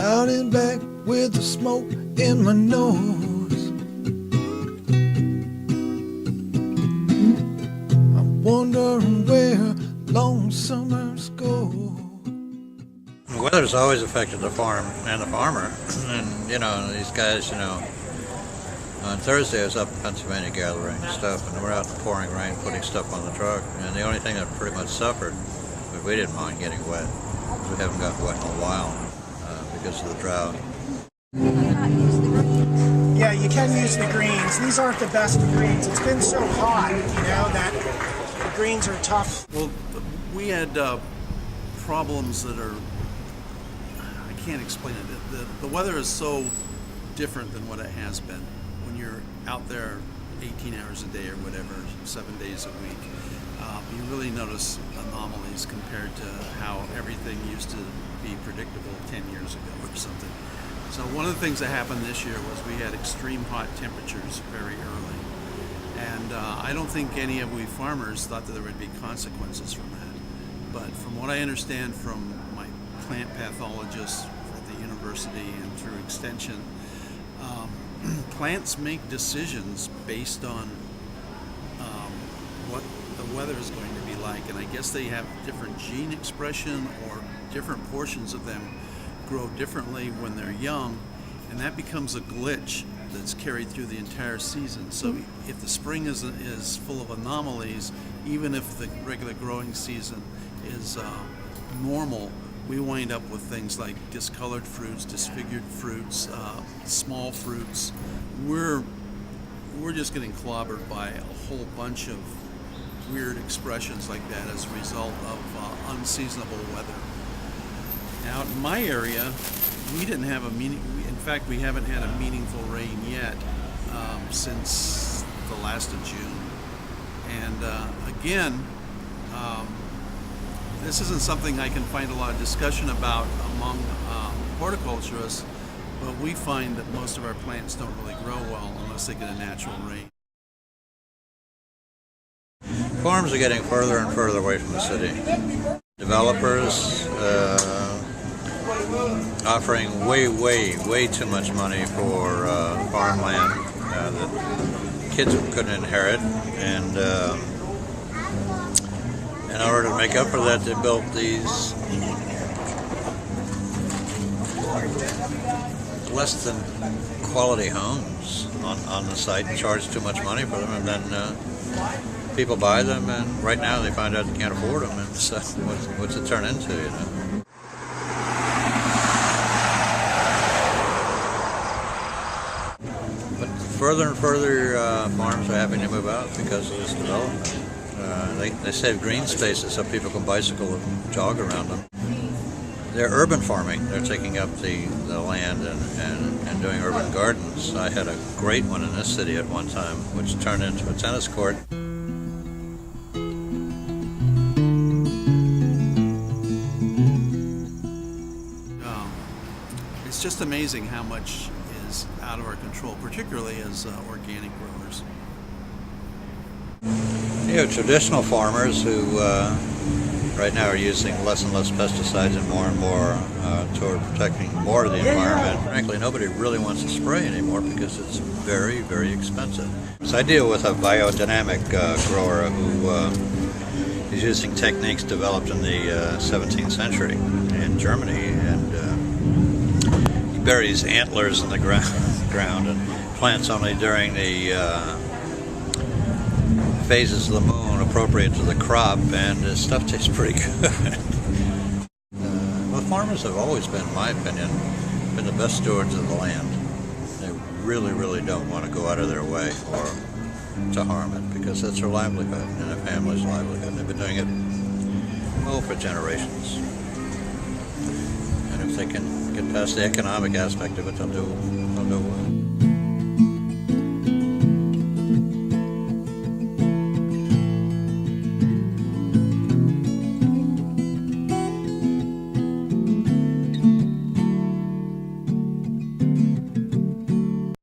out and back with the smoke in my nose. I'm wondering where long summers go. The weather's always affected the farm and the farmer. And, you know, these guys, you know, on Thursday I was up in Pennsylvania gathering stuff, and we're out in the pouring rain putting stuff on the truck. And the only thing that pretty much suffered was we didn't mind getting wet. We haven't gotten wet in a while because of the drought. Yeah, you can use the greens. These aren't the best greens. It's been so hot, you know, that the greens are tough. Well, we had problems that are, I can't explain it. The weather is so different than what it has been. When you're out there 18 hours a day or whatever, 7 days a week, you really notice anomalies compared to how everything used to be predictable 10 years ago or something. So one of the things that happened this year was we had extreme hot temperatures very early. And I don't think any of we farmers thought that there would be consequences from that. But from what I understand from my plant pathologists at the university and through extension, plants make decisions based on what the weather is going to be like, and I guess they have different gene expression, or different portions of them grow differently when they're young, and that becomes a glitch that's carried through the entire season. So if the spring is full of anomalies, even if the regular growing season is normal, we wind up with things like discolored fruits, disfigured fruits, small fruits. We're just getting clobbered by a whole bunch of weird expressions like that as a result of unseasonable weather. Now in my area, we didn't have in fact we haven't had a meaningful rain yet since the last of June. And again, this isn't something I can find a lot of discussion about among horticulturists, but we find that most of our plants don't really grow well unless they get a natural rain. Farms are getting further and further away from the city. Developers offering way too much money for farmland that kids couldn't inherit, and in order to make up for that, they built these less than quality homes on the site and charge too much money for them, and then people buy them, and right now they find out they can't afford them, and so what's it turn into, you know? But further and further farms are having to move out because of this development. They save green spaces so people can bicycle and jog around them. They're urban farming. They're taking up the land and doing urban gardens. I had a great one in this city at one time, which turned into a tennis court. It's just amazing how much is out of our control, particularly as organic growers. You know, traditional farmers who right now are using less and less pesticides and more toward protecting more of the environment. Frankly, nobody really wants to spray anymore because it's very expensive. So I deal with a biodynamic grower who is using techniques developed in the 17th century in Germany, and he buries antlers in the ground and plants only during the phases of the moon appropriate to the crop, and his stuff tastes pretty good. Well, farmers have always been, in my opinion, been the best stewards of the land. They really don't want to go out of their way or to harm it, because that's their livelihood and their family's livelihood. They've been doing it, for generations. And if they can get past the economic aspect of it, they'll do well.